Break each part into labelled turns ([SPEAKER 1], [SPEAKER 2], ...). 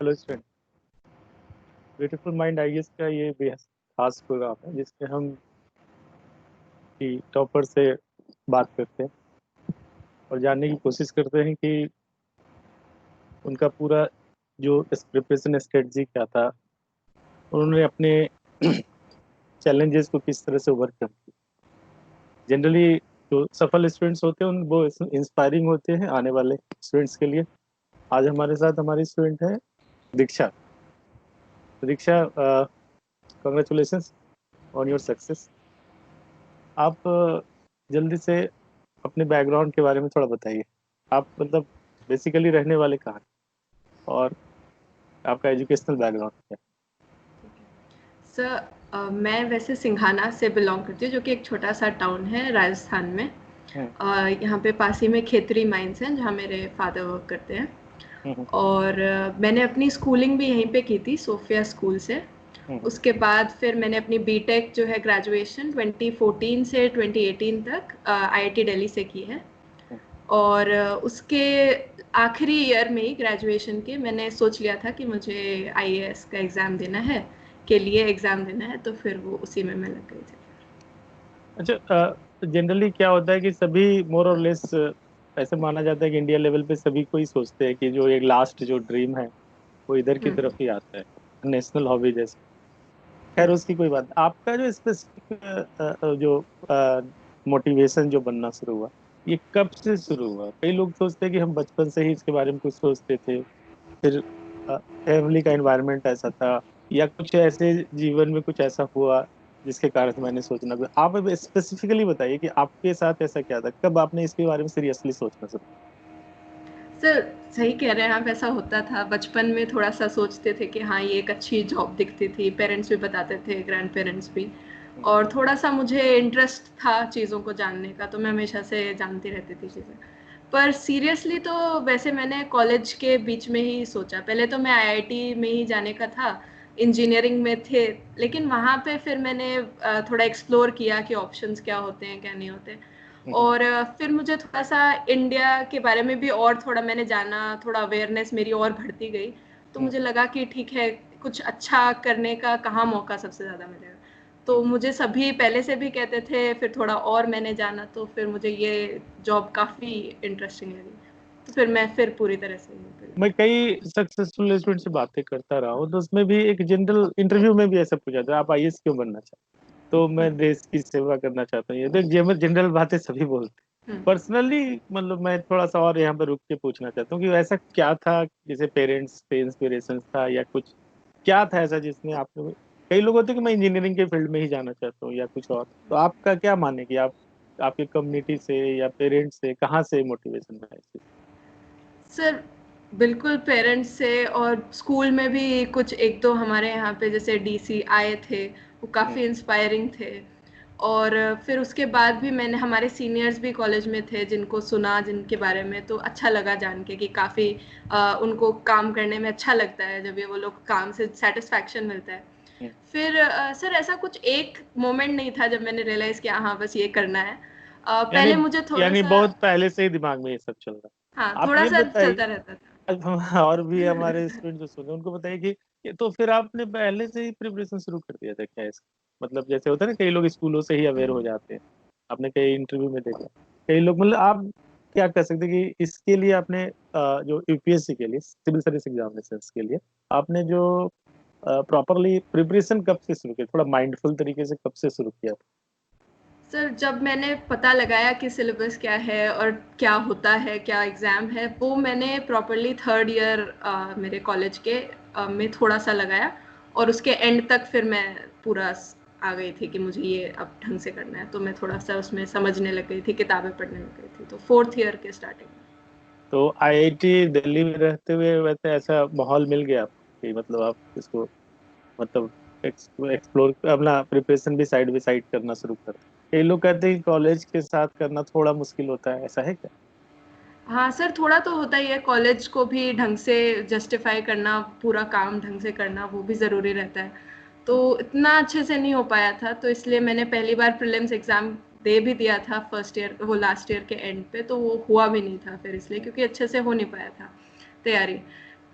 [SPEAKER 1] Hello student. Beautiful mind I guess का ये बेहद खास प्रोग्राम है जिसमें हम की टॉपर से बात करते हैं और जानने की कोशिश करते हैं कि उनका पूरा जो प्रिपरेशन स्ट्रेटजी क्या था, उन्होंने अपने चैलेंजेस को किस तरह से ओवरकम किया। जनरली जो सफल स्टूडेंट्स होते हैं वो इंस्पायरिंग होते हैं आने वाले स्टूडेंट्स के लिए। आज हमारे साथ हमारी स्टूडेंट है दीक्षा। दीक्षा, कॉन्ग्रेचुलेशंस ऑन योर सक्सेस। आप जल्दी से अपने बैकग्राउंड के बारे में थोड़ा बताइए। आप मतलब बेसिकली रहने वाले कहाँ हैं और आपका एजुकेशनल बैकग्राउंड क्या
[SPEAKER 2] सर, मैं वैसे सिंघाना से बिलोंग करती हूँ, जो कि एक छोटा सा टाउन है राजस्थान में।
[SPEAKER 1] है?
[SPEAKER 2] यहाँ पे पास ही में खेतरी माइंस हैं जहाँ मेरे फादर वर्क करते हैं।
[SPEAKER 1] हम्म।
[SPEAKER 2] और मैंने अपनी स्कूलिंग भी यहीं पे की थी, सोफिया स्कूल से।
[SPEAKER 1] हम्म।
[SPEAKER 2] उसके बाद फिर मैंने अपनी बीटेक जो है ग्रेजुएशन 2014 से 2018 तक आईआईटी दिल्ली से की है।
[SPEAKER 1] हम्म।
[SPEAKER 2] और उसके आखिरी ईयर में ही ग्रेजुएशन के मैंने सोच लिया था कि मुझे आईएएस का एग्ज़ाम देना है, के लिए एग्ज़ाम देना है, तो फिर वो उसी में मैं लग गई थी।
[SPEAKER 1] अच्छा, जनरली क्या होता है कि सभी मोर और लेस ऐसे माना जाता है कि इंडिया लेवल पे सभी को ही सोचते हैं कि जो एक लास्ट जो ड्रीम है वो इधर की
[SPEAKER 2] हम्म,
[SPEAKER 1] तरफ ही आता है, नेशनल हॉबी जैसे। खैर
[SPEAKER 2] हम्म,
[SPEAKER 1] उसकी कोई बात, आपका जो स्पेसिफिक जो मोटिवेशन जो बनना शुरू हुआ, ये कब से शुरू हुआ? कई लोग सोचते हैं कि हम बचपन से ही इसके बारे में कुछ सोचते थे, फिर फैमिली का एनवायरनमेंट ऐसा था, या कुछ ऐसे जीवन में कुछ ऐसा हुआ जिसके कारण से मैंने सोचना भी। आप स्पेसिफिकली बताइए कि आपके साथ ऐसा क्या था, कब आपने इसके बारे में सीरियसली सोचना शुरू
[SPEAKER 2] सर, सही कह रहे हैं आप। ऐसा होता था बचपन में, थोड़ा सा सोचते थे कि हाँ ये एक अच्छी जॉब दिखती थी, पेरेंट्स भी बताते थे, ग्रैंड पेरेंट्स भी।
[SPEAKER 1] किया?
[SPEAKER 2] और थोड़ा सा मुझे इंटरेस्ट था चीज़ों को जानने का, तो मैं हमेशा से जानती रहती थी चीज़ें। पर सीरियसली तो वैसे मैंने कॉलेज के बीच में ही सोचा। पहले तो मैं आईआईटी में ही जाने का था, इंजीनियरिंग में थे। लेकिन वहाँ पे फिर मैंने थोड़ा एक्सप्लोर किया कि ऑप्शंस क्या होते हैं क्या नहीं होते। और फिर मुझे थोड़ा सा इंडिया के बारे में भी और थोड़ा मैंने जाना, थोड़ा अवेयरनेस मेरी और बढ़ती गई। तो मुझे लगा कि ठीक है, कुछ अच्छा करने का कहाँ मौका सबसे ज़्यादा मिलेगा। तो मुझे सभी पहले से भी कहते थे, फिर थोड़ा और मैंने जाना, तो फिर मुझे ये जॉब काफ़ी इंटरेस्टिंग लगी। तो फिर मैं फिर पूरी तरह से यहीं पे
[SPEAKER 1] मैं कई सक्सेसफुल स्टूडेंट से बातें करता रहा हूँ, तो उसमें भी एक जनरल इंटरव्यू में भी ऐसा पूछा था, आप आईएएस क्यों बनना चाहते? तो मैं देश की सेवा करना चाहता हूँ। ये तो जनरल बातें सभी बोलते हैं।
[SPEAKER 2] हम्म।
[SPEAKER 1] पर्सनली मतलब मैं थोड़ा सा और यहाँ पर रुक के पूछना चाहता हूँ कि ऐसा क्या था, जैसे पेरेंट्स पे इंस्पिरेशन था या कुछ क्या था ऐसा जिसने आपने, कई लोग होते हैं कि मैं इंजीनियरिंग के फील्ड में ही जाना चाहता हूँ या कुछ और, तो आपका क्या मानने की आप आपकी कम्युनिटी से या पेरेंट्स से कहाँ से मोटिवेशन है इस चीज़?
[SPEAKER 2] सर, बिल्कुल पेरेंट्स से, और स्कूल में भी कुछ एक दो हमारे यहाँ पे जैसे डीसी आए थे, वो
[SPEAKER 1] हम्म।
[SPEAKER 2] काफ़ी इंस्पायरिंग थे। और फिर उसके बाद भी मैंने, हमारे सीनियर्स भी कॉलेज में थे जिनको सुना, जिनके बारे में तो अच्छा लगा जान के कि काफ़ी उनको काम करने में अच्छा लगता है, जब ये वो लोग काम से सेटिस्फैक्शन मिलता है।
[SPEAKER 1] हम्म।
[SPEAKER 2] फिर सर, ऐसा कुछ एक मोमेंट नहीं था जब मैंने रियलाइज़ किया हाँ बस ये करना है।
[SPEAKER 1] यानी
[SPEAKER 2] पहले मुझे थोड़ा
[SPEAKER 1] यानी
[SPEAKER 2] सा,
[SPEAKER 1] बहुत पहले से ही दिमाग में ये सब चल रहा
[SPEAKER 2] हाँ
[SPEAKER 1] है। आप
[SPEAKER 2] थोड़ा
[SPEAKER 1] ये
[SPEAKER 2] सा
[SPEAKER 1] बताइए,
[SPEAKER 2] चलता रहता था।
[SPEAKER 1] और भी हमारे स्टूडेंट जो सुने उनको बताइए कि तो फिर आपने पहले से ही प्रिपरेशन शुरू कर दिया था क्या इसका? मतलब जैसे होता है ना, कई लोग स्कूलों से ही अवेयर हो जाते हैं। आपने कई इंटरव्यू में देखा, कई लोग, मतलब आप क्या कर सकते हैं कि इसके लिए आपने जो यूपीएससी के लिए, सिविल सर्विस एग्जामिनेशंस के लिए आपने जो प्रॉपरली प्रिपरेशन कब से शुरू किया, थोड़ा माइंडफुल तरीके से कब से शुरू किया?
[SPEAKER 2] सर, जब मैंने पता लगाया कि सिलेबस क्या है और क्या होता है, क्या एग्ज़ाम है, वो मैंने प्रॉपरली थर्ड ईयर मेरे कॉलेज के में थोड़ा सा लगाया। और उसके एंड तक फिर मैं पूरा आ गई थी कि मुझे ये अब ढंग से करना है। तो मैं थोड़ा सा उसमें समझने लग गई थी, किताबें पढ़ने लग गई थी, तो फोर्थ ईयर के स्टार्टिंग में।
[SPEAKER 1] तो आईआईटी दिल्ली में रहते हुए वैसे ऐसा माहौल मिल गया आपको कि मतलब आप इसको, मतलब एक्सप्लोर अपना प्रिपरेशन भी साइड बाई साइड करना शुरू कर? कई लोग कहते हैं कि कॉलेज के साथ करना थोड़ा मुश्किल होता है, ऐसा है क्या?
[SPEAKER 2] हाँ सर, थोड़ा तो होता ही है। कॉलेज को भी ढंग से जस्टिफाई करना, पूरा काम ढंग से करना, वो भी ज़रूरी रहता है। तो इतना अच्छे से नहीं हो पाया था, तो इसलिए मैंने पहली बार प्रीलिम्स एग्ज़ाम दे भी दिया था फर्स्ट ईयर, वो लास्ट ईयर के एंड पे, तो वो हुआ भी नहीं था फिर, इसलिए क्योंकि अच्छे से हो नहीं पाया था तैयारी।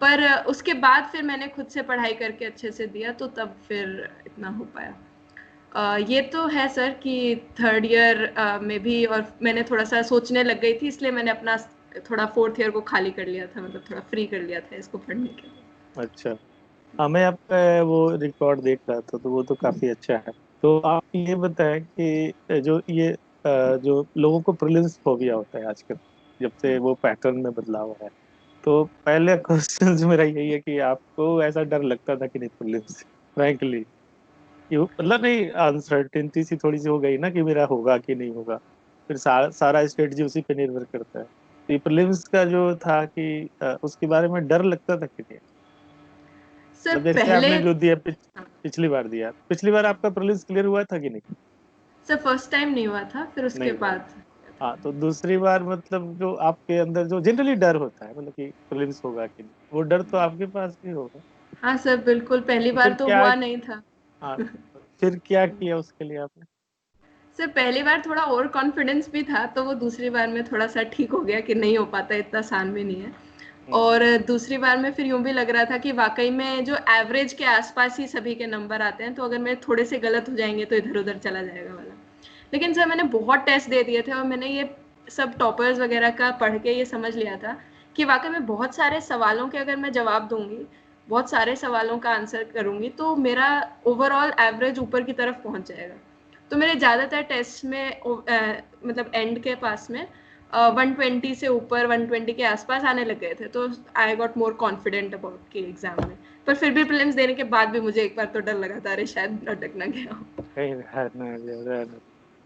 [SPEAKER 2] पर उसके बाद फिर मैंने खुद से पढ़ाई करके अच्छे से दिया, तो तब फिर इतना हो पाया। ये तो है सर कि थर्ड ईयर में भी, और मैंने थोड़ा सा सोचने लग गई थी, इसलिए मैंने अपना थोड़ा फोर्थ ईयर को खाली कर लिया था, मतलब थोड़ा फ्री कर लिया था इसको पढ़ने के लिए।
[SPEAKER 1] अच्छा। हाँ, मैं आपका वो रिकॉर्ड देख रहा था तो वो तो काफी अच्छा है। तो आप ये बताएं कि जो ये जो लोगों को प्रीलिम्स फोबिया होता है आजकल, जब से वो पैटर्न में बदलाव है, तो पहले क्वेश्चन मेरा यही है कि आपको ऐसा डर लगता था कि नहीं प्रीलिम्स, फ्रैंकली? मतलब नहीं, अनसर्टेनिटी सी थोड़ी सी हो गई ना कि मेरा होगा कि नहीं होगा, फिर सारा स्ट्रेटजी उसी पे निर्भर करता है। तो ये प्रीलिम्स का जो था कि उसके बारे में डर लगता था कि नहीं?
[SPEAKER 2] सर
[SPEAKER 1] मतलब जैसे
[SPEAKER 2] पहले,
[SPEAKER 1] आपने जो दिया पिछली बार दिया, पिछली बार आपका प्रीलिम्स क्लियर हुआ था कि नहीं?
[SPEAKER 2] सर फर्स्ट टाइम नहीं हुआ था, फिर उसके
[SPEAKER 1] नहीं हुआ।
[SPEAKER 2] बाद।
[SPEAKER 1] हाँ, तो दूसरी बार मतलब जो आपके अंदर जो जनरली डर होता है, मतलब कि प्रीलिम्स होगा कि नहीं, वो डर तो आपके पास भी होगा।
[SPEAKER 2] हाँ सर, बिल्कुल पहली
[SPEAKER 1] तो
[SPEAKER 2] बार
[SPEAKER 1] फिर
[SPEAKER 2] तो
[SPEAKER 1] क्या?
[SPEAKER 2] हुआ नहीं था।
[SPEAKER 1] हाँ, फिर क्या किया उसके लिए आपने?
[SPEAKER 2] सर पहली बार थोड़ा ओवर कॉन्फिडेंस भी था, तो वो दूसरी बार में थोड़ा सा ठीक हो गया कि नहीं हो पाता, इतना आसान भी नहीं है।
[SPEAKER 1] हम्म।
[SPEAKER 2] और दूसरी बार में फिर यूं भी लग रहा था कि वाकई में जो एवरेज के आसपास ही सभी के नंबर आते हैं, तो अगर मेरे थोड़े से गलत हो जाएंगे तो इधर उधर चला जाएगा वाला। लेकिन सर मैंने बहुत टेस्ट दे दिए थे, और मैंने ये सब टॉपर्स वगैरह का पढ़ के ये समझ लिया था कि वाकई में बहुत सारे सवालों के अगर मैं जवाब दूंगी, बहुत सारे सवालों का आंसर करूंगी, तो मेरा ओवरऑल एवरेज ऊपर की तरफ पहुंच जाएगा। तो मेरे ज़्यादातर टेस्ट में मतलब एंड के पास में 120 से ऊपर, 120 के आसपास आने लग गए थे, तो I got more confident about के एग्जाम में। पर फिर भी प्रीलिम्स देने के बाद भी मुझे एक बार तो डर लगा था, अरे शायद अटक ना गया हो।
[SPEAKER 1] कहीं रहना।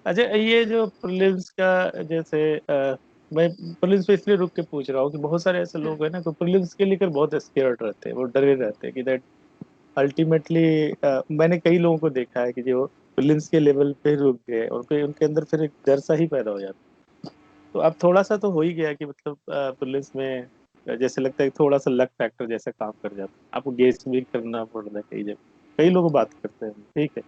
[SPEAKER 1] अच्छा, ये जो प्रीलिम्स का जैसे मैं प्रीलिम्स पे इसलिए रुक के पूछ रहा हूँ कि बहुत सारे ऐसे लोग हैं ना, तो प्रीलिम्स के लेकर बहुत स्केर्ड रहते हैं, वो डरे रहते हैं कि दैट अल्टीमेटली, मैंने कई लोगों को देखा है कि जो प्रीलिम्स के लेवल पे रुक गए और फिर उनके अंदर फिर एक डर सा ही पैदा हो जाता है। तो अब थोड़ा सा तो हो ही गया कि मतलब प्रीलिम्स में जैसे लगता है कि थोड़ा सा लक फैक्टर जैसा काम कर जाता है, आपको गेस भी करना पड़ रहा है कई जगह, कई लोग बात करते हैं, ठीक है।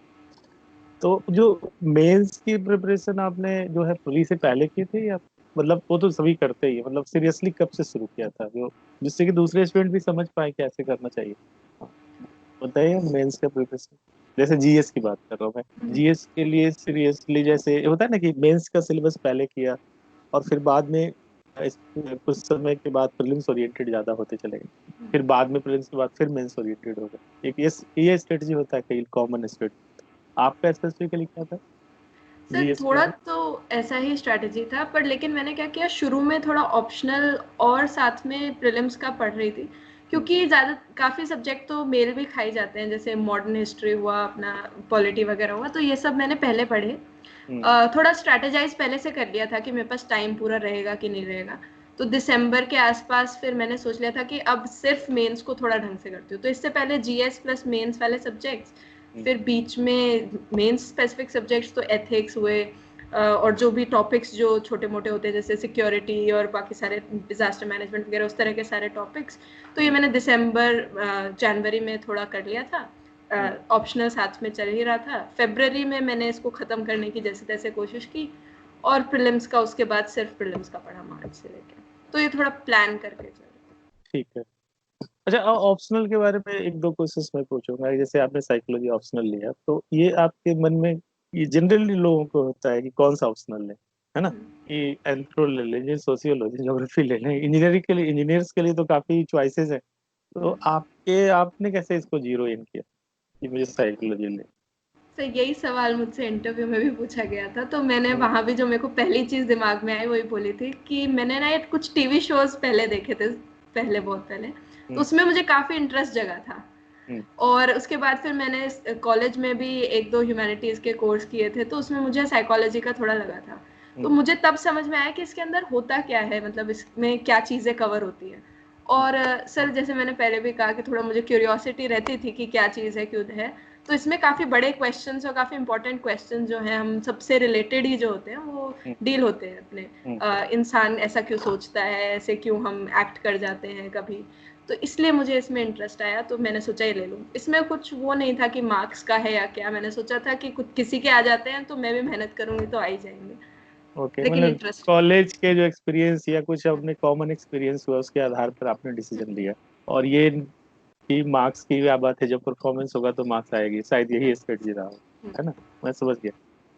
[SPEAKER 1] तो जो मेंस की प्रिपरेशन आपने जो है पुलिस से पहले की थी, या मतलब वो तो सभी करते ही है, मतलब सीरियसली कब से शुरू किया था जो, जिससे कि दूसरे स्टूडेंट भी समझ पाए कैसे करना चाहिए? बताइए मेंस का प्रिपरेशन। जैसे जीएस की बात कर रहा हूँ मैं, जीएस के लिए सीरियसली जैसे होता है ना कि मेंस का सिलेबस पहले किया और फिर बाद में कुछ समय के बाद प्रीलिम्स ओरिएंटेड ज्यादा होते चले गए, फिर बाद में प्रीलिम्स के बाद फिर मेंस ओरिएंटेड हो गए, एक ये स्ट्रेटजी होता है कई कॉमन स्ट्रेटजी। आपका स्पेसिफिकली क्या था
[SPEAKER 2] सर
[SPEAKER 1] जीएस के
[SPEAKER 2] थोड़ा
[SPEAKER 1] लिए?
[SPEAKER 2] तो ऐसा ही स्ट्रैटेजी था, पर लेकिन मैंने क्या किया, शुरू में थोड़ा ऑप्शनल और साथ में प्रीलिम्स का पढ़ रही थी,
[SPEAKER 1] हम्म।
[SPEAKER 2] क्योंकि ज़्यादा काफ़ी सब्जेक्ट तो मेल भी खाई जाते हैं, जैसे मॉडर्न हिस्ट्री हुआ, अपना पॉलिटी वगैरह हुआ, तो ये सब मैंने पहले पढ़े।
[SPEAKER 1] हम्म।
[SPEAKER 2] थोड़ा स्ट्रैटेजाइज पहले से कर लिया था कि मेरे पास टाइम पूरा रहेगा कि नहीं रहेगा। तो दिसंबर के आसपास फिर मैंने सोच लिया था कि अब सिर्फ मेंस को थोड़ा ढंग से करती हूँ, तो इससे पहले जीएस प्लस मेंस वाले सब्जेक्ट्स,
[SPEAKER 1] हम्म।
[SPEAKER 2] फिर बीच में मेंस स्पेसिफिक सब्जेक्ट्स तो एथिक्स हुए, और जो भी टॉपिक्स जो छोटे मोटे होते हैं जैसे सिक्योरिटी और बाकी सारे डिजास्टर मैनेजमेंट वगैरह, उस तरह के सारे टॉपिक्स, तो ये
[SPEAKER 1] हम्म।
[SPEAKER 2] मैंने दिसंबर जनवरी में थोड़ा कर लिया था।
[SPEAKER 1] हम्म।
[SPEAKER 2] ऑप्शनल साथ में चल ही रहा था, फरवरी में मैंने इसको ख़त्म करने की जैसे तैसे कोशिश की, और प्रीलिम्स का उसके बाद सिर्फ प्रीलिम्स का पढ़ा मार्च से लेके, तो ये थोड़ा प्लान करके चल।
[SPEAKER 1] ठीक है। अच्छा, ऑप्शनल के बारे में एक दो क्वेश्चंस मैं पूछूंगा। जैसे आपने साइकोलॉजी ऑप्शनल लिया, तो ये आपके मन में, ये जनरली लोगों को होता है कि कौन सा ऑप्शनल है ना, कि एंथ्रो ले लें, सोशियोलॉजी, ज्योग्राफी ले लें, इंजीनियरिंग के लिए, इंजीनियर्स के लिए तो काफी चॉइसेस है। तो आपने कैसे इसको जीरो इन किया कि मुझे साइकोलॉजी ले?
[SPEAKER 2] तो यही सवाल मुझसे इंटरव्यू में भी पूछा गया था, तो मैंने
[SPEAKER 1] हम्म।
[SPEAKER 2] वहां भी जो मेरे को पहली चीज दिमाग में आई वही बोली थी कि मैंने ना ये कुछ टीवी शोज पहले देखे थे, पहले बहुत पहले, तो
[SPEAKER 1] हम्म।
[SPEAKER 2] उसमें मुझे काफी इंटरेस्ट जगा था।
[SPEAKER 1] हम्म।
[SPEAKER 2] और उसके बाद फिर मैंने कॉलेज में भी एक दो ह्यूमैनिटीज के कोर्स किए थे, तो उसमें मुझे साइकोलॉजी का थोड़ा लगा था। तो
[SPEAKER 1] हम्म।
[SPEAKER 2] मुझे तब समझ में आया कि इसके अंदर होता क्या है, मतलब इसमें क्या चीजें कवर होती है। और सर जैसे मैंने पहले भी कहा कि थोड़ा मुझे क्यूरियोसिटी रहती थी कि क्या चीज़ है, क्यों है। तो इसमें काफ़ी बड़े क्वेश्चंस और काफ़ी इंपॉर्टेंट क्वेश्चन जो हैं, हम सबसे रिलेटेड ही जो होते हैं वो
[SPEAKER 1] हम्म।
[SPEAKER 2] डील होते हैं अपने।
[SPEAKER 1] हम्म।
[SPEAKER 2] इंसान ऐसा क्यों सोचता है, ऐसे क्यों हम एक्ट कर जाते हैं कभी। तो इसलिए मुझे इसमें इंटरेस्ट आया, तो मैंने सोचा ये ले लूँ। इसमें कुछ वो नहीं था कि मार्क्स का है या क्या, मैंने सोचा था कि कुछ किसी के आ जाते हैं तो मैं भी मेहनत करूंगी तो आ ही जाएंगे,
[SPEAKER 1] ओके,
[SPEAKER 2] लेकिन
[SPEAKER 1] मतलब
[SPEAKER 2] इंटरेस्ट।
[SPEAKER 1] कॉलेज के जो एक्सपीरियंस या कुछ अपने कॉमन एक्सपीरियंस हुआ उसके आधार पर आपने डिसीजन लिया और ये कि मार्क्स की क्या बात है, जब परफॉर्मेंस होगा तो मार्क्स आएगी, शायद यही स्ट्रेटजी रहा हो, है ना। मैं समझ गया,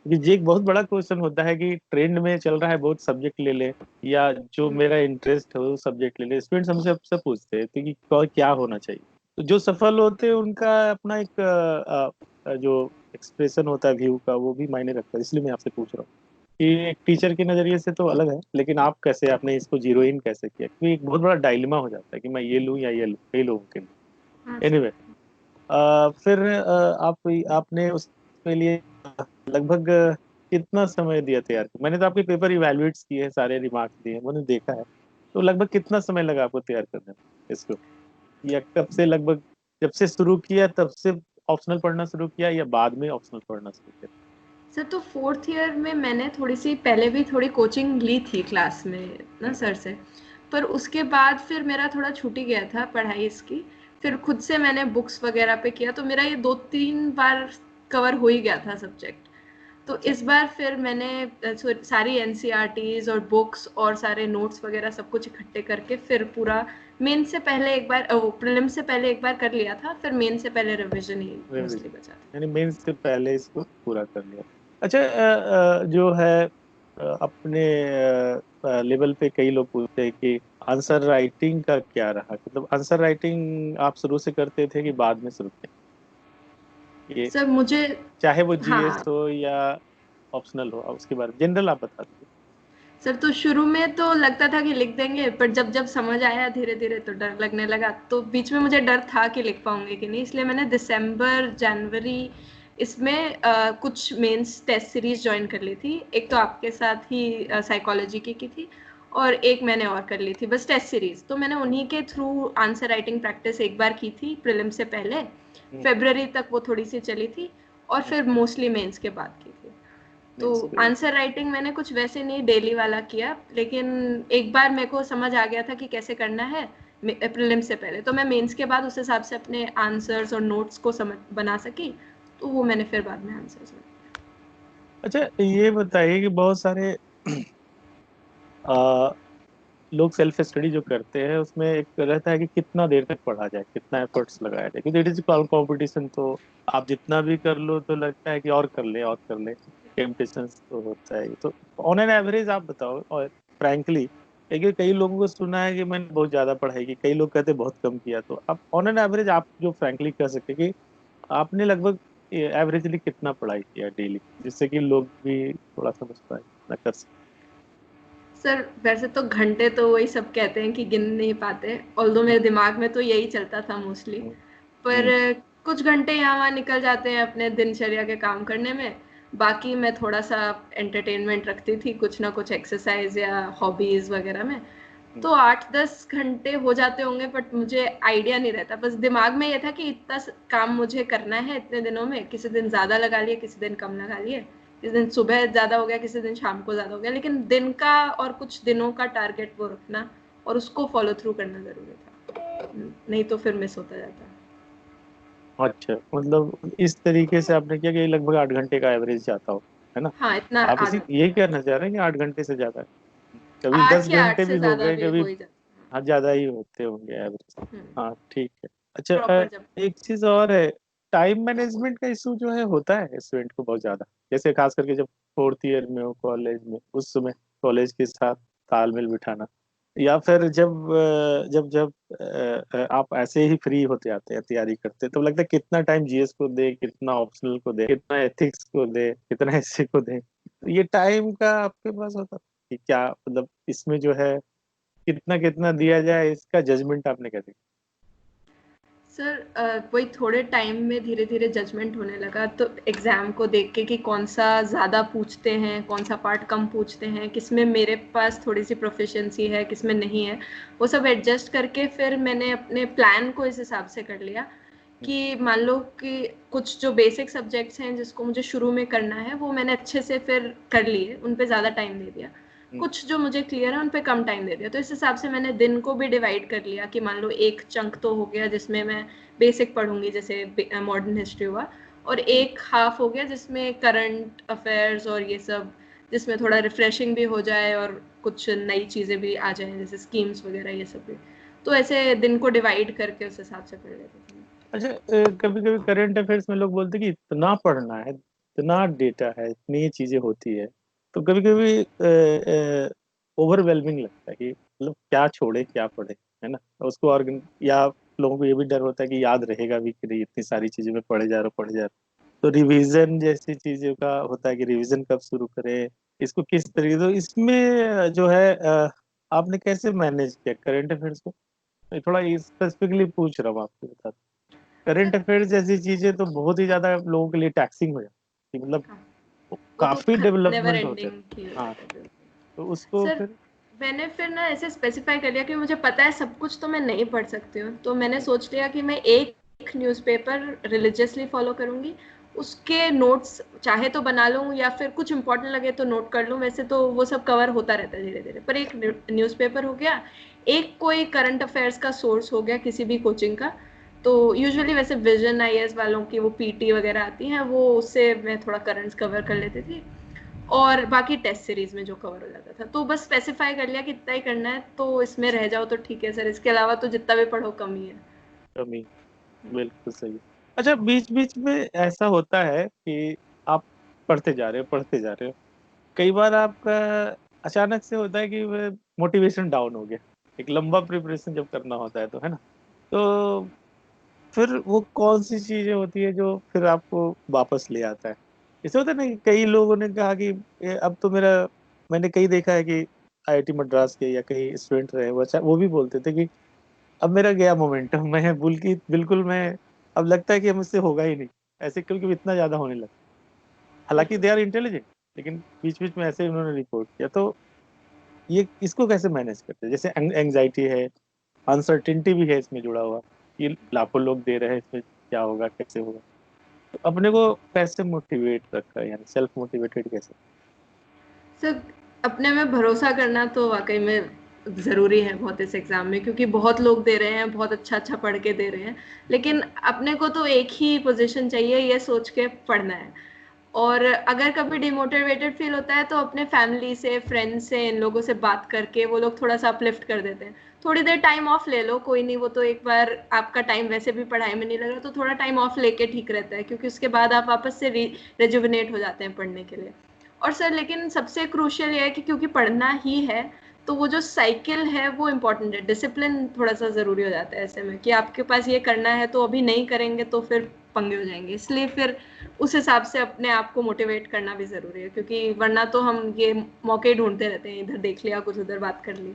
[SPEAKER 1] क्योंकि ये एक बहुत बड़ा क्वेश्चन होता है कि ट्रेंड में चल रहा है बहुत सब्जेक्ट ले ले, या जो मेरा इंटरेस्ट है वो सब्जेक्ट ले ले। स्टूडेंट्स हमसे सबसे पूछते हैं तो कि क्या होना चाहिए। तो जो सफल होते हैं उनका अपना एक जो एक्सप्रेशन होता है व्यू का, वो भी मायने रखता है। इसलिए मैं आपसे पूछ रहा हूँ कि एक टीचर के नजरिए से तो अलग है, लेकिन आप कैसे, आपने इसको जीरो इन कैसे किया, क्योंकि एक बहुत बड़ा डायलेमा हो जाता है कि मैं ये लूँ या ये लूँ कई लोगों के लिए।
[SPEAKER 2] हाँ सर।
[SPEAKER 1] एनीवे, फिर आपने उसके लिए लगभग कितना समय दिया तैयार करने? मैंने तो आपके पेपर इवैल्यूएट्स किए हैं, सारे रिमार्क्स दिए हैं, मैंने देखा है। तो लगभग कितना समय लगा आपको तैयार करने में इसको, या कब से लगभग, जब से शुरू किया तब से ऑप्शनल पढ़ना शुरू किया, या बाद में ऑप्शनल पढ़ना शुरू किया?
[SPEAKER 2] सर तो फोर्थ ईयर में मैंने थोड़ी सी पहले भी थोड़ी कोचिंग ली थी क्लास में ना
[SPEAKER 1] हम्म,
[SPEAKER 2] सर से। पर उसके बाद फिर मेरा थोड़ा छूट ही गया था पढ़ाई इसकी। फिर खुद से मैंने बुक्स वगैरह पे किया तो मेरा ये 2-3 बार कवर हो ही गया था सब्जेक्ट। तो
[SPEAKER 1] अच्छा।
[SPEAKER 2] इस बार फिर मैंने सारी एनसीईआरटीज और बुक्स और सारे नोट्स वगैरह सब कुछ इकट्ठे करके फिर पूरा मेन से पहले एक बार प्रीलिम से पहले एक बार कर लिया था, फिर मेन से पहले रिवीजन ही मोस्टली
[SPEAKER 1] रिवीजन,
[SPEAKER 2] बचा था।
[SPEAKER 1] यानी मेंस से पहले इसको पूरा कर लिया। अच्छा, जो है अपने लेवल पे कई लोग पूछते हैं कि आंसर राइटिंग का क्या रहा, मतलब आंसर राइटिंग आप शुरू से करते थे कि बाद में शुरू किया ये,
[SPEAKER 2] सर मुझे
[SPEAKER 1] चाहे वो जीएस
[SPEAKER 2] हाँ
[SPEAKER 1] हो या ऑप्शनल हो, उसके बारे में जनरल आप बता दीजिए।
[SPEAKER 2] सर, तो शुरू में तो लगता था कि लिख देंगे, पर जब जब समझ आया धीरे धीरे तो डर लगने लगा। तो बीच में मुझे डर था कि लिख पाऊंगी कि नहीं, इसलिए मैंने दिसंबर जनवरी इसमें कुछ मेंस टेस्ट सीरीज ज्वाइन कर ली थी। एक तो आपके साथ ही साइकोलॉजी की थी, और एक मैंने और कर ली थी बस टेस्ट सीरीज। तो मैंने उन्हीं के थ्रू आंसर राइटिंग प्रैक्टिस एक बार की थी प्रीलिम से पहले।
[SPEAKER 1] हम्म,
[SPEAKER 2] फरवरी तक वो थोड़ी सी चली थी, और
[SPEAKER 1] हम्म,
[SPEAKER 2] फिर मोस्टली मेंस के बाद की थी। तो
[SPEAKER 1] means के बाद।
[SPEAKER 2] आंसर राइटिंग मैंने कुछ वैसे नहीं डेली वाला किया, लेकिन एक बार मेरे को समझ आ गया था कि कैसे करना है प्रीलिम्स से पहले। तो मैं मेंस के बाद उस हिसाब से अपने आंसर्स और नोट्स को समझ बना सकी। तो वो मैंने फिर बाद में आंसर्स में।
[SPEAKER 1] अच्छा, ये बताइए कि बहुत सारे लोग सेल्फ स्टडी जो करते हैं उसमें एक रहता है कि कितना देर तक पढ़ा जाए, कितना एफर्ट्स लगाया जाए, क्योंकि इट इज कंपटीशन। तो आप जितना भी कर लो तो लगता है कि और कर ले और कर ले, टेम्पटेशन तो होता है। तो ऑन एन एवरेज आप बताओ, और फ्रैंकली, क्योंकि कई लोगों को सुना है कि मैंने बहुत ज्यादा पढ़ाई की, कई लोग कहते हैं बहुत कम किया। तो आप ऑन एन एवरेज आप जो फ्रैंकली कह सकते हैं कि आपने लगभग एवरेजली कितना पढ़ाई किया डेली, जिससे कि लोग भी थोड़ा समझ पाए ना कर
[SPEAKER 2] सर वैसे तो घंटे तो वही सब कहते हैं कि गिन नहीं पाते, ऑल्दो
[SPEAKER 1] सके।
[SPEAKER 2] मेरे दिमाग में तो यही चलता था मोस्टली। पर
[SPEAKER 1] हम्म,
[SPEAKER 2] कुछ घंटे यहाँ वहाँ निकल जाते हैं अपने दिनचर्या के काम करने में। बाकी मैं थोड़ा सा एंटरटेनमेंट रखती थी, कुछ ना कुछ एक्सरसाइज या हॉबीज वगैरह में।
[SPEAKER 1] हम्म,
[SPEAKER 2] तो 8-10 घंटे हो जाते होंगे, बट मुझे आइडिया नहीं रहता। बस दिमाग में ये था कि इतना काम मुझे करना है इतने दिनों में। किसी दिन ज्यादा लगा लिए, किसी दिन कम लगा लिए, किसी दिन सुबह ज्यादा हो गया, किसी दिन शाम को ज्यादा हो गया, लेकिन दिन का और कुछ दिनों का टारगेट वो रखना और उसको फॉलो थ्रू करना जरूरी था, नहीं तो फिर मिस होता जाता।
[SPEAKER 1] अच्छा, मतलब इस तरीके से आपने किया कि लगभग 8 घंटे का एवरेज जाता हो, है ना।
[SPEAKER 2] हाँ, इतना
[SPEAKER 1] आप इसी
[SPEAKER 2] आदत।
[SPEAKER 1] यही कहना चाह रहे हैं कि 8 घंटे से ज्यादा है, कभी दस
[SPEAKER 2] 8 या 8
[SPEAKER 1] घंटे
[SPEAKER 2] से
[SPEAKER 1] भी हो
[SPEAKER 2] ज्यादा
[SPEAKER 1] गए,
[SPEAKER 2] भी
[SPEAKER 1] कभी
[SPEAKER 2] हो ही जाता।
[SPEAKER 1] हाँ ज्यादा ही होते होंगे एवरेज। हाँ ठीक है। अच्छा,
[SPEAKER 2] प्रॉपर जब
[SPEAKER 1] एक चीज और है, टाइम मैनेजमेंट का इशू जो है होता है स्टूडेंट को बहुत ज्यादा, जैसे खास करके जब फोर्थ ईयर में हो कॉलेज में, उस समय कॉलेज के साथ तालमेल बिठाना, या फिर जब जब आप ऐसे ही फ्री होते आते हैं तैयारी करते हैं, तो लगता है कितना टाइम जीएस को दे, कितना ऑप्शनल को दे, कितना एथिक्स को दे, कितना ऐसे को दे। तो ये टाइम का आपके पास होता कि क्या, मतलब इसमें जो है कितना कितना दिया जाए, इसका जजमेंट आपने कैसे
[SPEAKER 2] सर वही थोड़े टाइम में धीरे धीरे जजमेंट होने लगा। तो एग्जाम को देख के कि कौन सा ज़्यादा पूछते हैं, कौन सा पार्ट कम पूछते हैं, किसमें मेरे पास थोड़ी सी प्रोफिशिएंसी है, किसमें नहीं है, वो सब एडजस्ट करके फिर मैंने अपने प्लान को इस हिसाब से कर लिया
[SPEAKER 1] किया?
[SPEAKER 2] कि मान लो कि कुछ जो बेसिक सब्जेक्ट्स हैं जिसको मुझे शुरू में करना है वो मैंने अच्छे से फिर कर लिए, उन पे ज़्यादा टाइम दे दिया।
[SPEAKER 1] हम्म,
[SPEAKER 2] कुछ जो मुझे क्लियर है उन पे कम टाइम दे दिया। तो इस हिसाब से मैंने दिन को भी डिवाइड कर लिया कि मान लो एक चंक तो हो गया जिसमें मैं बेसिक पढ़ूंगी, जैसे मॉडर्न हिस्ट्री हुआ, और
[SPEAKER 1] हम्म,
[SPEAKER 2] एक हाफ हो गया जिसमें करंट अफेयर्स और ये सब, जिसमें थोड़ा रिफ्रेशिंग भी हो जाए और कुछ नई चीज़ें भी आ जाएं जैसे स्कीम्स वगैरह ये सब भी। तो ऐसे दिन को डिवाइड करके उस हिसाब से पढ़ लेती थी।
[SPEAKER 1] अच्छा, कभी कभी करंट अफेयर्स में लोग बोलते हैं कि इतना पढ़ना है, इतना डेटा है, इतनी चीजें होती है, तो कभी कभी ओवरवेलमिंग लगता है कि मतलब क्या छोड़े क्या पढ़े, है ना। उसको ऑर्गन या लोगों को ये भी डर होता है कि याद रहेगा भी कि नहीं, इतनी सारी चीजें में पढ़े जा रहे हो पढ़े जा रहे हो। तो रिवीजन जैसी चीजों का होता है कि रिवीजन कब शुरू करें, इसको किस तरीके, तो इसमें जो है आपने कैसे मैनेज किया करंट अफेयर्स को? मैं थोड़ा स्पेसिफिकली पूछ रहा हूँ, आपको बता। करंट
[SPEAKER 2] सर
[SPEAKER 1] अफेयर्स जैसी चीजें तो बहुत ही ज्यादा लोगों के लिए टैक्सिंग हो जाती है, मतलब
[SPEAKER 2] हाँ, वो तो
[SPEAKER 1] काफी
[SPEAKER 2] नेवर
[SPEAKER 1] डेवलपमेंट होते हैं।
[SPEAKER 2] एंडिंग ही हो
[SPEAKER 1] हाँ,
[SPEAKER 2] जाता है।
[SPEAKER 1] तो उसको
[SPEAKER 2] सर
[SPEAKER 1] फिर
[SPEAKER 2] मैंने फिर ना ऐसे स्पेसिफाई कर लिया कि मुझे पता है सब कुछ तो मैं नहीं पढ़ सकती हूँ, तो मैंने सोच लिया कि मैं एक न्यूज़पेपर रिलीजियसली फॉलो करूंगी। उसके नोट्स चाहे तो बना लूँ या फिर कुछ इंपॉर्टेंट लगे तो नोट कर लूँ, वैसे तो वो सब कवर होता रहता है धीरे धीरे, पर एक न्यूज़पेपर हो गया, एक कोई करंट अफेयर्स का सोर्स हो गया किसी भी कोचिंग का। तो यूजुअली वैसे विजन आईएएस वालों की वो पीटी वगैरह आती हैं, वो उससे मैं थोड़ा करंट्स कवर कर लेती थी। और बाकी टेस्ट सीरीज में जो कवर हो जाता था, तो बस स्पेसिफाई कर लिया कि इतना ही करना है, तो इसमें रह जाओ तो ठीक है सर, इसके अलावा तो जितना भी पढ़ो कम ही है।
[SPEAKER 1] कमी, बिल्कुल सही है। अच्छा, बीच बीच में ऐसा होता है कि आप पढ़ते जा रहे हो, कई बार आपका अचानक से होता है कि मोटिवेशन डाउन हो गया, एक लंबा प्रिपरेशन जब करना होता है तो, है ना। तो फिर वो कौन सी चीजें होती है जो फिर आपको वापस ले आता है? जैसे होता है ना कि कई लोगों ने कहा कि अब तो मेरा, मैंने कई देखा है कि आईआईटी मद्रास के या कई स्टूडेंट रहे वो, अच्छा वो भी बोलते थे कि अब मेरा गया मोमेंटम, मैं बिल्कुल मैं, अब लगता है कि मुझसे होगा ही नहीं ऐसे, क्योंकि इतना ज्यादा होने लगा। हालांकि दे आर इंटेलिजेंट, लेकिन बीच बीच में ऐसे उन्होंने रिपोर्ट किया। तो ये इसको कैसे मैनेज करते हैं? जैसे एंग्जाइटी है, अनसर्टिनिटी भी है इसमें जुड़ा हुआ, कि लाखों लोग दे रहे हैं, इसमें क्या होगा कैसे होगा, तो अपने को कैसे मोटिवेट रखा है, यानी सेल्फ मोटिवेटेड कैसे?
[SPEAKER 2] सर अपने में भरोसा करना तो वाकई में ज़रूरी है बहुत इस एग्ज़ाम में, क्योंकि बहुत लोग दे रहे हैं, बहुत अच्छा अच्छा पढ़ के दे रहे हैं, लेकिन अपने को तो एक ही पोजीशन चाहिए, ये सोच के पढ़ना है। और अगर कभी डिमोटिवेटेड फील होता है तो अपने फैमिली से, फ्रेंड्स से, इन लोगों से बात करके वो लोग थोड़ा सा अपलिफ्ट कर देते हैं। थोड़ी देर टाइम ऑफ ले लो, कोई नहीं, वो तो एक बार आपका टाइम वैसे भी पढ़ाई में नहीं लग रहा, तो थोड़ा टाइम ऑफ लेके ठीक रहता है, क्योंकि उसके बाद आप वापस से रेजुविनेट हो जाते हैं पढ़ने के लिए। और सर लेकिन सबसे क्रूशियल ये है कि क्योंकि पढ़ना ही है, तो वो जो साइकिल है वो इम्पोर्टेंट है, डिसिप्लिन थोड़ा सा ज़रूरी हो जाता है ऐसे में, कि आपके पास ये करना है तो अभी नहीं करेंगे तो फिर पंगे हो जाएंगे, इसलिए फिर उस हिसाब से अपने आप को मोटिवेट करना भी ज़रूरी है, क्योंकि वरना तो हम ये मौके ढूंढते रहते हैं, इधर देख लिया कुछ, उधर बात कर ली,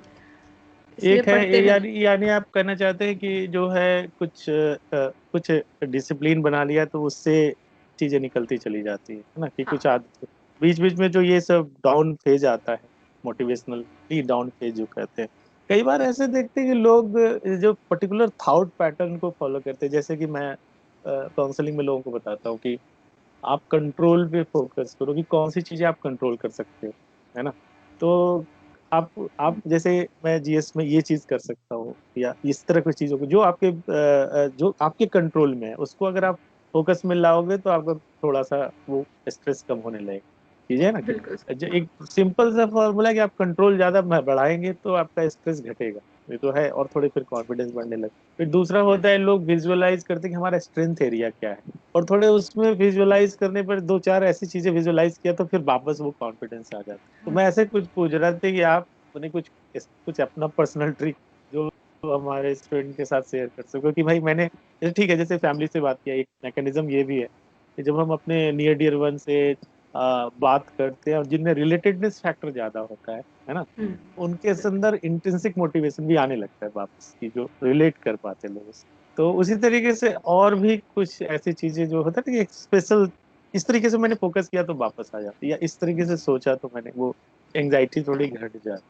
[SPEAKER 2] इसलिए
[SPEAKER 1] एक है
[SPEAKER 2] पढ़ते रहना।
[SPEAKER 1] यानी यानी आप कहना चाहते हैं कि जो है कुछ डिसिप्लिन बना लिया तो उससे चीजें निकलती चली जाती है ना, कि
[SPEAKER 2] हाँ।
[SPEAKER 1] कुछ आदत बीच बीच में जो ये सब डाउन फेज आता है, मोटिवेशनल डाउन फेज जो कहते हैं, कई बार ऐसे देखते हैं कि लोग जो पर्टिकुलर थॉट पैटर्न को फॉलो करते हैं। जैसे कि मैं काउंसलिंग में लोगों को बताता हूँ कि आप कंट्रोल पे फोकस करो, कि कौन सी चीजें आप कंट्रोल कर सकते हो, है ना। तो आप जैसे, मैं जीएस में ये चीज कर सकता हूँ, या इस तरह की चीजों को जो आपके कंट्रोल में है, उसको अगर आप फोकस में लाओगे तो आपको थोड़ा सा वो स्ट्रेस कम होने लगेगा। चीजें है ना कि
[SPEAKER 2] बिल्कुल।
[SPEAKER 1] जो एक सिंपल सा फॉर्मूला है कि आप कंट्रोल ज्यादा बढ़ाएंगे तो आपका स्ट्रेस घटेगा, ये तो है, और थोड़ी फिर कॉन्फिडेंस बढ़ने लगे। फिर दूसरा होता है, लोग विजुअलाइज करते हैं कि हमारा स्ट्रेंथ एरिया क्या है, और थोड़े उसमें विजुअलाइज करने पर दो चार ऐसी चीजें विजुअलाइज किया तो फिर वापस वो कॉन्फिडेंस आ जाता। तो मैं ऐसे कुछ पूछ रहा था कि आप अपने कुछ कुछ अपना पर्सनल ट्रिक जो हमारे स्टूडेंट के साथ शेयर कर सको, क्योंकि भाई मैंने जैसे, ठीक है, जैसे फैमिली से बात किया, एक मैकेनिज्म ये भी है कि जब हम अपने नियर डियर वन से बात करते हैं और जिनमें रिलेटेडनेस फैक्टर ज्यादा होता है ना,
[SPEAKER 2] हम्म।
[SPEAKER 1] उनके अंदर इंट्रिंसिक मोटिवेशन भी आने लगता है वापस, की जो रिलेट कर पाते हैं लोगों से। तो उसी तरीके से और भी कुछ ऐसी चीजें जो होता है ना कि एक स्पेशल, इस तरीके से मैंने फोकस किया तो वापस आ जाती, या इस तरीके से सोचा तो मैंने वो एंग्जाइटी थोड़ी घट जाती।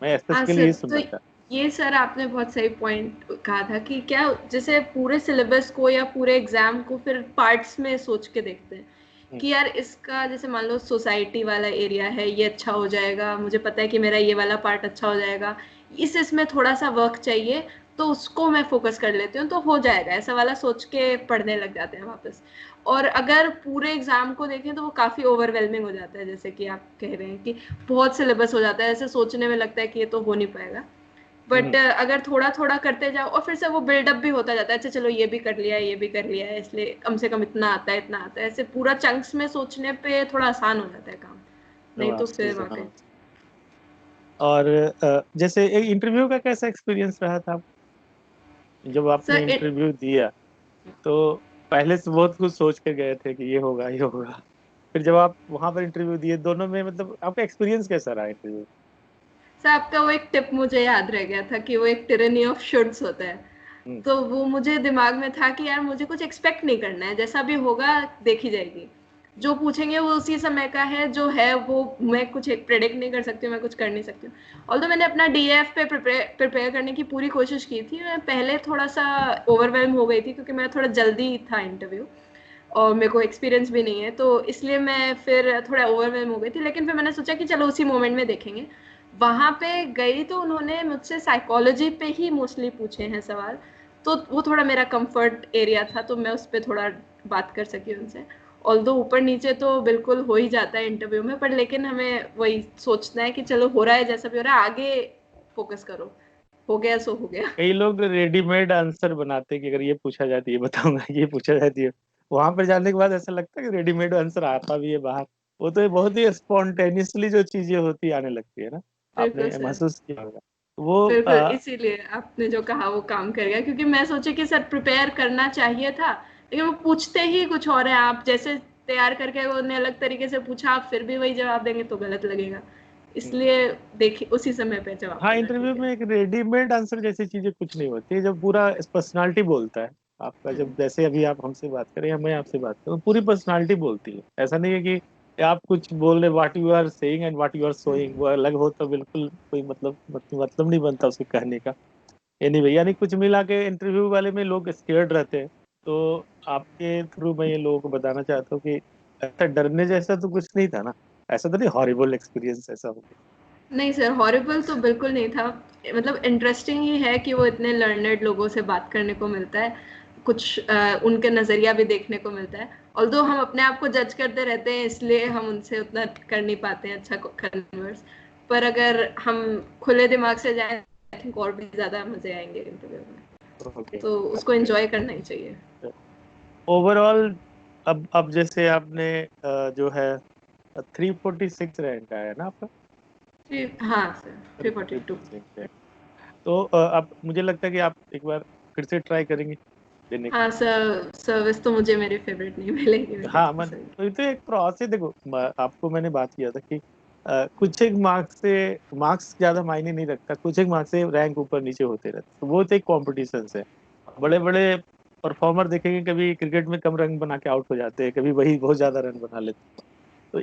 [SPEAKER 1] मैं
[SPEAKER 2] हाँ
[SPEAKER 1] स्पेसिफिकली
[SPEAKER 2] सर,
[SPEAKER 1] ये
[SPEAKER 2] तो
[SPEAKER 1] सुनना था।
[SPEAKER 2] ये सर आपने बहुत सही पॉइंट कहा था कि क्या जैसे पूरे सिलेबस को या पूरे एग्जाम को फिर पार्ट्स में सोच के देखते हैं
[SPEAKER 1] हम्म,
[SPEAKER 2] कि यार इसका जैसे मान लो सोसाइटी वाला एरिया है, ये अच्छा हो जाएगा, मुझे पता है कि मेरा ये वाला पार्ट अच्छा हो जाएगा, इसमें थोड़ा सा वर्क चाहिए, तो उसको मैं फोकस कर लेती हूँ तो हो जाएगा, ऐसा वाला सोच के पढ़ने लग जाते हैं वापस। और अगर पूरे एग्जाम को देखें तो वो काफी ओवरवेलमिंग हो जाता है, जैसे कि आप कह रहे हैं कि बहुत सिलेबस हो जाता है, ऐसे सोचने में लगता है कि ये तो हो नहीं पाएगा। बट अगर थोड़ा थोड़ा करते जाओ और फिर से वो बिल्डअप भी होता जाता है, अच्छा चलो ये भी कर लिया है, ये भी कर लिया है, इसलिए कम से कम इतना आता है, इतना आता है, ऐसे पूरा चंक्स में सोचने पे थोड़ा आसान हो जाता है काम,
[SPEAKER 1] तो
[SPEAKER 2] नहीं तो
[SPEAKER 1] आपसे
[SPEAKER 2] फिर वाकई।
[SPEAKER 1] हाँ। और जैसे एक इंटरव्यू का कैसा एक्सपीरियंस रहा था जब आपने
[SPEAKER 2] सर
[SPEAKER 1] इंटरव्यू दिया? तो पहले से बहुत कुछ सोच के गए थे कि ये होगा ये होगा, फिर जब आप वहां पर इंटरव्यू दिए, दोनों में मतलब आपका एक्सपीरियंस कैसा रहा इंटरव्यू?
[SPEAKER 2] सर आपका वो एक टिप मुझे याद रह गया था कि वो एक टिरेनी ऑफ शुड्स होता है,
[SPEAKER 1] हम्म।
[SPEAKER 2] तो वो मुझे दिमाग में था कि यार मुझे कुछ एक्सपेक्ट नहीं करना है, जैसा भी होगा देखी जाएगी, जो पूछेंगे वो उसी समय का है, जो है वो मैं कुछ प्रेडिक्ट नहीं कर सकती हूँ, मैं कुछ कर नहीं सकती हूँ। ऑल्दो मैंने अपना डीएफ पे प्रिपेयर करने की पूरी कोशिश की थी, मैं पहले थोड़ा सा ओवरवेलम हो गई थी क्योंकि मेरा थोड़ा जल्दी था इंटरव्यू और मेरे को एक्सपीरियंस भी नहीं है, तो इसलिए मैं फिर थोड़ा ओवरवेलम हो गई थी, लेकिन फिर मैंने सोचा कि चलो उसी मोमेंट में देखेंगे। वहां पे गई तो उन्होंने मुझसे साइकोलॉजी पे ही मोस्टली पूछे हैं सवाल, तो वो थोड़ा मेरा कंफर्ट एरिया था, तो मैं उस पर थोड़ा बात कर सकी उनसे। ऑल्दो ऊपर नीचे तो बिल्कुल हो ही जाता है इंटरव्यू में, पर लेकिन हमें वही सोचना है कि चलो हो रहा है, जैसा भी हो रहा है आगे फोकस करो, हो गया सो हो गया।
[SPEAKER 1] कई लोग रेडीमेड आंसर बनाते हैं कि अगर ये पूछा जाए तो ये बताऊंगा, ये पूछा जाए तो ये। वहां पर जाने के बाद ऐसा लगता है कि रेडीमेड आंसर आता भी है बाहर। वो तो बहुत ही स्पॉन्टेनियसली जो चीजें होती आने लगती है ना।
[SPEAKER 2] बिल्कुल
[SPEAKER 1] आपने
[SPEAKER 2] सर,
[SPEAKER 1] महसूस किया होगा वो
[SPEAKER 2] बिल्कुल इसीलिए आपने जो कहा वो काम कर गया, क्योंकि मैं सोची कि सर प्रिपेयर करना चाहिए था, लेकिन वो पूछते ही कुछ और है, आप जैसे तैयार करके वो उन्हें अलग तरीके से पूछा, आप फिर भी वही जवाब देंगे तो गलत लगेगा, इसलिए देखिए उसी समय पे जवाब
[SPEAKER 1] हाँ,
[SPEAKER 2] देना
[SPEAKER 1] इंटरव्यू
[SPEAKER 2] ठीक है।
[SPEAKER 1] में एक रेडीमेड आंसर जैसी चीजें कुछ नहीं होती, जब पूरा पर्सनालिटी बोलता है आपका। जब जैसे अभी आप हमसे बात करें या मैं आपसे बात करूँ, पूरी पर्सनालिटी बोलती है। ऐसा नहीं है कि आप कुछ बोल रहे, what you are saying and what you are showing वो अलग हो, तो बिल्कुल कोई मतलब नहीं बनता उसके कहने का। एनीवे, यानी कुछ मिला के इंटरव्यू वाले में लोग स्केर्ड रहते हैं। तो आपके थ्रू मैं ये लोगों को बताना चाहता हूँ कि ऐसा डरने जैसा तो कुछ नहीं था ना। ऐसा तो नहीं हॉरिबल एक्सपीरियंस ऐसा हो गया?
[SPEAKER 2] नहीं सर, हॉरिबल तो बिल्कुल नहीं था, मतलब इंटरेस्टिंग ही है कि वो इतने लर्नेड लोगों से बात करने को मिलता है, कुछ उनके नज़रिया भी देखने को मिलता है। ऑल्दो हम अपने आप को जज करते रहते हैं, इसलिए हम उनसे उतना कर नहीं पाते हैं अच्छा कन्वर्स, पर अगर हम खुले दिमाग से जाएं आई थिंक और भी ज़्यादा मज़े आएंगे इंटरव्यू में,
[SPEAKER 1] ओके।
[SPEAKER 2] तो उसको एंजॉय करना ही चाहिए।
[SPEAKER 1] ओवरऑल अब जैसे आपने जो है 346 रैंक आया है ना आपका?
[SPEAKER 2] हाँ सर, 342।
[SPEAKER 1] 346 रैंक। तो अब मुझे लगता है कि आप एक बार फिर से ट्राई करेंगे देने का।
[SPEAKER 2] हाँ सर, सर्विस तो मुझे मेरी फेवरेट नहीं मिलेगी मेरे
[SPEAKER 1] हाँ,
[SPEAKER 2] हिसाब
[SPEAKER 1] मैं
[SPEAKER 2] से।
[SPEAKER 1] तो ये तो एक प्रोसेस देखो, आपको मैंने बात किया था कि कुछ एक मार्क्स से मार्क्स ज्यादा मायने नहीं रखता, कुछ एक मार्क्स से रैंक ऊपर नीचे होते रहते, तो वो तो एक कॉम्पिटिशन है। बड़े बड़े परफॉर्मर देखेंगे, कभी क्रिकेट में कम रन बना के आउट हो जाते हैं, कभी वही बहुत ज्यादा रन बना लेते हैं। तो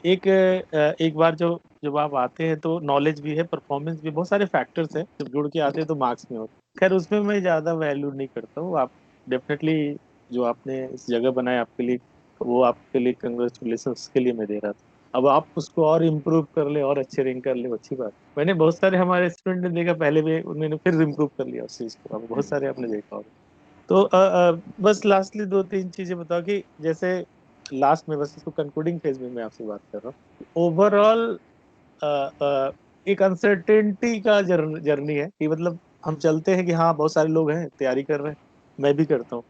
[SPEAKER 1] एक बार जो जब आप आते हैं तो नॉलेज भी है, परफॉर्मेंस भी, बहुत सारे फैक्टर्स हैं जब जुड़ के आते हैं तो मार्क्स में होते हैं। खैर, उसमें मैं ज्यादा वैल्यू नहीं करता हूँ। आप डेफिनेटली जो आपने इस जगह बनाया आपके लिए, वो आपके लिए कंग्रेचुलेशन, उसके लिए मैं दे रहा था। अब आप उसको और इम्प्रूव कर ले और अच्छे रैंक कर ले, अच्छी बात। मैंने बहुत सारे हमारे स्टूडेंट ने देखा पहले भी, उन्होंने फिर इम्प्रूव कर लिया उस चीज को। अब बहुत सारे आपने देखा होगा। तो बस लास्टली दो तीन चीजें बताओ कि जैसे लास्ट में, बस इसको कंक्लूडिंग फेज में मैं आपसे बात कर रहा हूँ। ओवरऑल एक अनसर्टेनिटी का जर्नी है कि मतलब हम चलते हैं कि हाँ बहुत सारे लोग हैं तैयारी कर रहे हैं, मैं भी करता हूँ,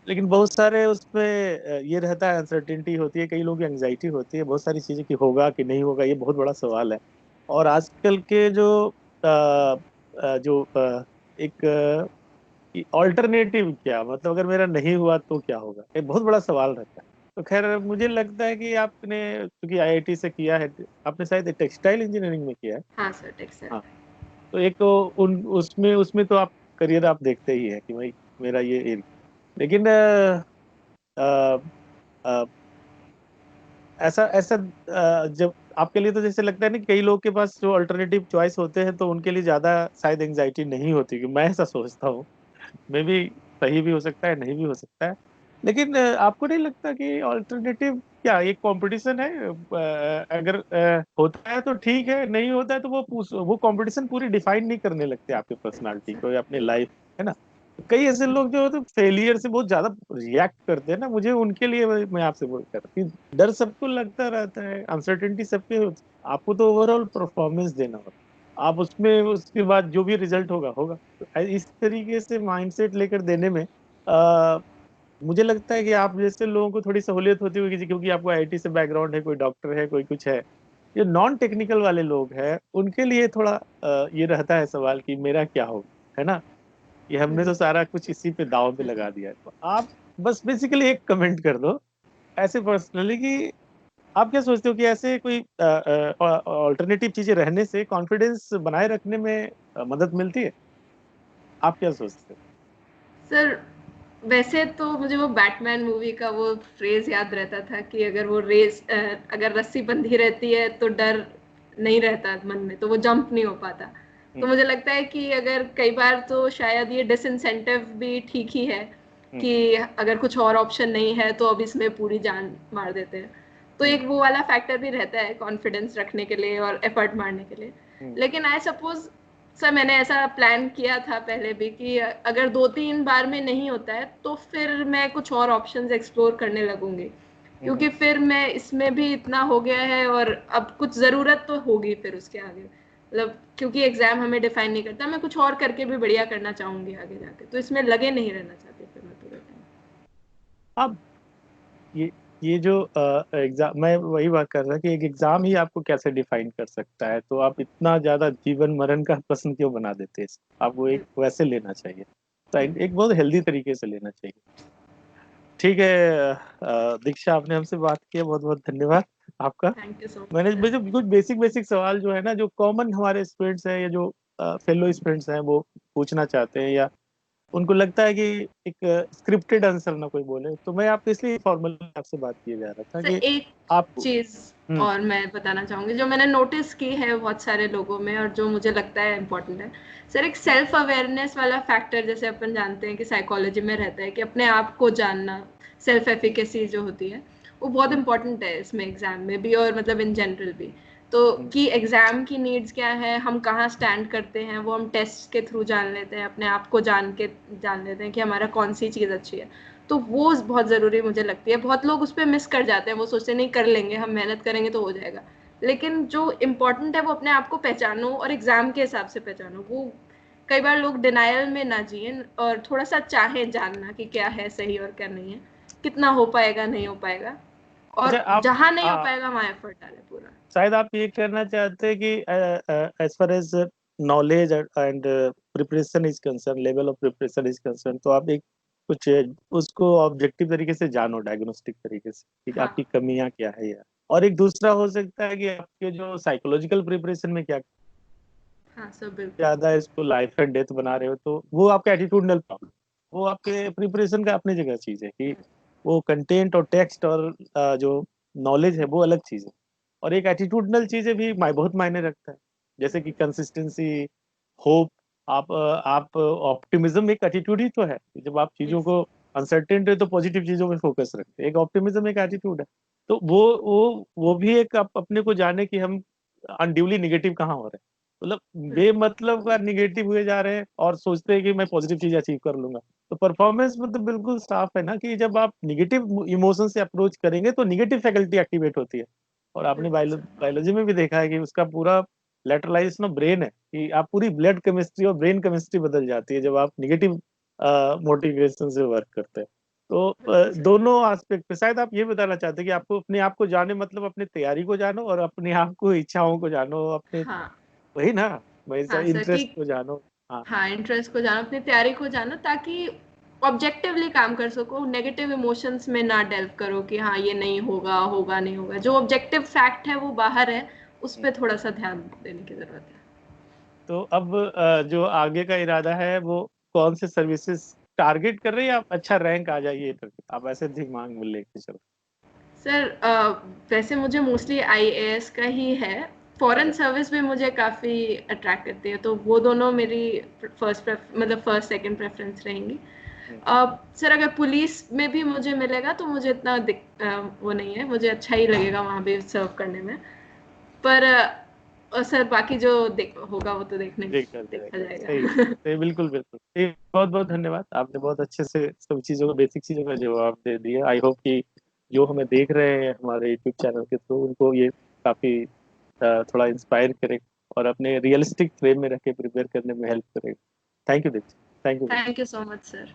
[SPEAKER 1] लेकिन बहुत सारे उसमें ये रहता है, अनसर्टेनिटी होती है, कई लोगों की एंग्जाइटी होती है, बहुत सारी चीजें कि होगा कि नहीं होगा, ये बहुत बड़ा सवाल है। और आजकल के जो एक ऑल्टरनेटिव क्या, मतलब अगर मेरा नहीं हुआ तो क्या होगा, ये बहुत बड़ा सवाल रहता है। तो खैर, मुझे लगता है कि आपने क्योंकि आईआईटी से किया है, आपने शायद टेक्सटाइल इंजीनियरिंग में किया है।
[SPEAKER 2] हाँ सर, टेक्सटाइल।
[SPEAKER 1] हाँ। तो एक तो उन उसमें उसमें तो आप करियर आप देखते ही है कि भाई मेरा ये लेकिन अ, अ, ऐसा ऐसा जब आपके लिए तो जैसे लगता है ना, कई लोग के पास जो अल्टरनेटिव चॉइस होते हैं तो उनके लिए ज्यादा शायद एंग्जाइटी नहीं होती, कि मैं ऐसा सोचता हूँ। मे भी सही भी हो सकता है, नहीं भी हो सकता है। लेकिन आपको नहीं लगता कि ऑल्टरनेटिव क्या एक कंपटीशन है? अगर होता है तो ठीक है, नहीं होता है तो वो कंपटीशन पूरी डिफाइन नहीं करने लगते आपके पर्सनालिटी को या अपने लाइफ, है ना? कई ऐसे लोग जो होते फेलियर से बहुत ज्यादा रिएक्ट करते हैं ना, मुझे उनके लिए मैं आपसे बोल कर कि डर सबको लगता रहता है, अनसर्टेनिटी सबके आपको तो ओवरऑल परफॉर्मेंस देना होता आप उसमें उसके बाद जो भी रिजल्ट होगा होगा। तो इस तरीके से माइंडसेट लेकर देने में मुझे लगता है कि आप जैसे लोगों को थोड़ी सहूलियत होती होगी जी, क्योंकि आपको आईटी से बैकग्राउंड है, कोई डॉक्टर है, कोई कुछ है। जो नॉन टेक्निकल वाले लोग हैं उनके लिए थोड़ा ये रहता है सवाल कि मेरा क्या होगा, है ना। ये हमने तो सारा कुछ इसी पे दाव पे लगा दिया है। तो आप बस बेसिकली एक कमेंट कर दो ऐसे पर्सनली कि आप क्या सोचते हो कि ऐसे कोई ऑल्टरनेटिव चीजें रहने से कॉन्फिडेंस बनाए रखने में मदद मिलती है। आप क्या सोचते
[SPEAKER 2] सर वैसे तो मुझे वो बैटमैन मूवी का वो फ्रेज याद रहता था कि अगर वो अगर रस्सी बंधी रहती है तो डर नहीं रहता मन में, तो वो जंप नहीं हो पाता। तो
[SPEAKER 1] हो।
[SPEAKER 2] मुझे लगता है कि अगर कई बार तो शायद ये डिसइंसेंटिव भी ठीक ही है
[SPEAKER 1] हम्म।
[SPEAKER 2] कि अगर कुछ और ऑप्शन नहीं है तो अब इसमें पूरी जान मार देते हैं। तो
[SPEAKER 1] हम्म।
[SPEAKER 2] एक वो वाला फैक्टर भी रहता है कॉन्फिडेंस रखने के लिए और एफर्ट मारने के लिए।
[SPEAKER 1] हम्म।
[SPEAKER 2] लेकिन आई सपोज सर मैंने ऐसा प्लान किया था पहले भी कि अगर 2-3 बार में नहीं होता है तो फिर मैं कुछ और ऑप्शंस एक्सप्लोर करने लगूंगी,
[SPEAKER 1] हम्म।
[SPEAKER 2] क्योंकि फिर मैं इसमें भी इतना हो गया है और अब कुछ ज़रूरत तो होगी फिर उसके आगे, मतलब क्योंकि एग्जाम हमें डिफाइन नहीं करता, मैं कुछ और करके भी बढ़िया करना चाहूंगी आगे जाके, तो इसमें लगे नहीं रहना चाहती फिर मैं पूरे टाइम।
[SPEAKER 1] अब ये ये जो एग्जाम, मैं वही बात कर रहा कि एक एग्जाम ही आपको कैसे डिफाइन कर सकता है, तो आप इतना ज्यादा जीवन मरण का प्रश्न क्यों बना देते हैं आपको एक वैसे लेना चाहिए। तो एक बहुत हेल्दी तरीके से लेना चाहिए। ठीक है। दीक्षा, आपने हमसे बात की, बहुत बहुत धन्यवाद आपका।
[SPEAKER 2] थैंक यू सो मच
[SPEAKER 1] मैंने
[SPEAKER 2] सर।
[SPEAKER 1] मुझे कुछ बेसिक बेसिक सवाल जो है ना, जो कॉमन हमारे स्टूडेंट्स हैं या जो फेलो स्टूडेंट्स हैं वो पूछना चाहते हैं, या उनको लगता है कि एक स्क्रिप्टेड आंसर ना कोई बोले, तो मैं आपको इसलिए फॉर्मल आपसे बात किए जा रहा था
[SPEAKER 2] सर
[SPEAKER 1] कि
[SPEAKER 2] एक
[SPEAKER 1] आपको।
[SPEAKER 2] चीज
[SPEAKER 1] हम्म।
[SPEAKER 2] और मैं बताना चाहूंगी जो मैंने नोटिस की है बहुत सारे लोगों में और जो मुझे लगता है इम्पोर्टेंट है। सर एक सेल्फ अवेयरनेस वाला फैक्टर, जैसे अपन जानते हैं कि साइकोलॉजी में रहता है कि अपने आप को जानना, सेल्फ
[SPEAKER 1] हम्म।
[SPEAKER 2] एफिकेसी जो होती है वो बहुत
[SPEAKER 1] हम्म।
[SPEAKER 2] इंपॉर्टेंट है इसमें एग्जाम में भी और मतलब इन जनरल भी। तो
[SPEAKER 1] हम्म।
[SPEAKER 2] कि एग्जाम की नीड्स क्या है, हम कहाँ स्टैंड करते हैं, वो हम टेस्ट के थ्रू जान लेते हैं, अपने आप को जान लेते हैं कि हमारा कौन सी चीज़ अच्छी है। तो वो बहुत ज़रूरी मुझे लगती है। बहुत लोग उस पर मिस कर जाते हैं, वो सोचते हैं नहीं कर लेंगे, हम मेहनत करेंगे तो हो जाएगा। लेकिन जो इम्पोर्टेंट है वो अपने आप को पहचानो और एग्जाम के हिसाब से पहचानो। वो कई बार लोग डिनायल में ना जिए और थोड़ा सा चाहे जानना कि क्या है सही और क्या नहीं है, कितना हो पाएगा नहीं हो पाएगा,
[SPEAKER 1] अच्छा,
[SPEAKER 2] और
[SPEAKER 1] आप
[SPEAKER 2] जहां नहीं हो पाएगा वहां एफर्ट डाले पूरा।
[SPEAKER 1] शायद आप ये कहना चाहते हैं कि as far as knowledge and preparation is concern, level of preparation is concern, तो आप एक कुछ उसको ऑब्जेक्टिव तरीके से जानो, डायग्नोस्टिक तरीके से, ठीक है,
[SPEAKER 2] हाँ
[SPEAKER 1] आपकी कमियां क्या है यार। और एक दूसरा हो सकता है कि आपके जो साइकोलॉजिकल प्रिपरेशन में क्या
[SPEAKER 2] हाँ सर बिल्कुल।
[SPEAKER 1] ज्यादा इसको लाइफ एंड डेथ बना रहे हो, तो वो आपका एटीट्यूडनल प्रॉब्लम। वो आपके प्रिपरेशन का अपनी जगह चीज है कि वो कंटेंट और टेक्स्ट और जो नॉलेज है वो अलग चीज है। और एक एटीट्यूडनल चीजें भी बहुत मायने रखता है, जैसे कि कंसिस्टेंसी, होप। आप ऑप्टिमिज्म एक एटीट्यूड ही तो है। जब आप चीजों
[SPEAKER 2] यस।
[SPEAKER 1] को अनसर्टेन है तो पॉजिटिव चीजों में फोकस रखते हैं, एक ऑप्टिमिज्म एक एटीट्यूड है। तो वो भी एक आप अपने को जाने कि हम अनड्यूली निगेटिव कहाँ हो रहे हैं, मतलब बेमतलब का निगेटिव हुए जा रहे हैं और सोचते हैं कि मैं पॉजिटिव चीज अचीव कर लूंगा। तो परफॉर्मेंस में तो बिल्कुल साफ है ना कि जब आप निगेटिव इमोशन से अप्रोच करेंगे तो निगेटिव फैकल्टी एक्टिवेट होती है। और आपने
[SPEAKER 2] बिल्कुल सर।
[SPEAKER 1] बायोलॉजी में भी देखा है कि उसका पूरा लेटरलाइजेशन ऑफ ब्रेन है, कि आप पूरी ब्लड केमिस्ट्री और ब्रेन केमिस्ट्री बदल जाती है जब आप निगेटिव मोटिवेशन से वर्क करते हैं। तो
[SPEAKER 2] बिल्कुल सर।
[SPEAKER 1] दोनों एस्पेक्ट पे शायद आप ये बताना चाहते हैं कि आपको अपने आप को जाने, मतलब अपनी तैयारी को जानो और अपने आप को, इच्छाओं को जानो, अपने,
[SPEAKER 2] हाँ
[SPEAKER 1] वही ना, वही सब
[SPEAKER 2] हाँ सर कि
[SPEAKER 1] इंटरेस्ट को जानो। हाँ।
[SPEAKER 2] हाँ इंटरेस्ट को जानो, अपनी तैयारी को जानो, ताकि ऑब्जेक्टिवली काम कर सको, नेगेटिव इमोशंस में ना डेल्व करो कि हाँ ये नहीं होगा, होगा नहीं होगा। जो ऑब्जेक्टिव फैक्ट है वो बाहर है, उस पर थोड़ा सा ध्यान देने की जरूरत है।
[SPEAKER 1] तो अब जो आगे का इरादा है वो कौन से सर्विसेज टारगेट कर रहे हैं, आप अच्छा रैंक आ जाइए करके आप ऐसे दिमाग में लेके चलो।
[SPEAKER 2] सर वैसे मुझे मोस्टली आईएएस का ही है। फॉरेन
[SPEAKER 1] अच्छा।
[SPEAKER 2] सर्विस भी मुझे काफ़ी अट्रैक्ट करती है, तो वो दोनों मेरी मतलब फर्स्ट सेकंड प्रेफरेंस रहेंगी।
[SPEAKER 1] हम्म।
[SPEAKER 2] सर अगर पुलिस में भी मुझे मिलेगा तो मुझे इतना वो नहीं है, मुझे अच्छा ही लगेगा वहाँ भी सर्व करने में। पर सर बाकी जो होगा वो तो
[SPEAKER 1] देखा
[SPEAKER 2] देखा
[SPEAKER 1] जाएगा, सही
[SPEAKER 2] जाएगा।
[SPEAKER 1] सही, बिल्कुल बिल्कुल ठीक। बहुत बहुत धन्यवाद, आपने बहुत अच्छे से सब चीज़ों को, बेसिक चीज़ों का जवाब दे दिया। आई होप कि जो हमें देख रहे हैं हमारे यूट्यूब चैनल के थ्रू, उनको ये काफ़ी थोड़ा इंस्पायर करे और अपने रियलिस्टिक फ्रेम में रख के प्रिपेयर करने में हेल्प करेगा। Thank you Dikshit, thank you.
[SPEAKER 2] Thank you so much sir.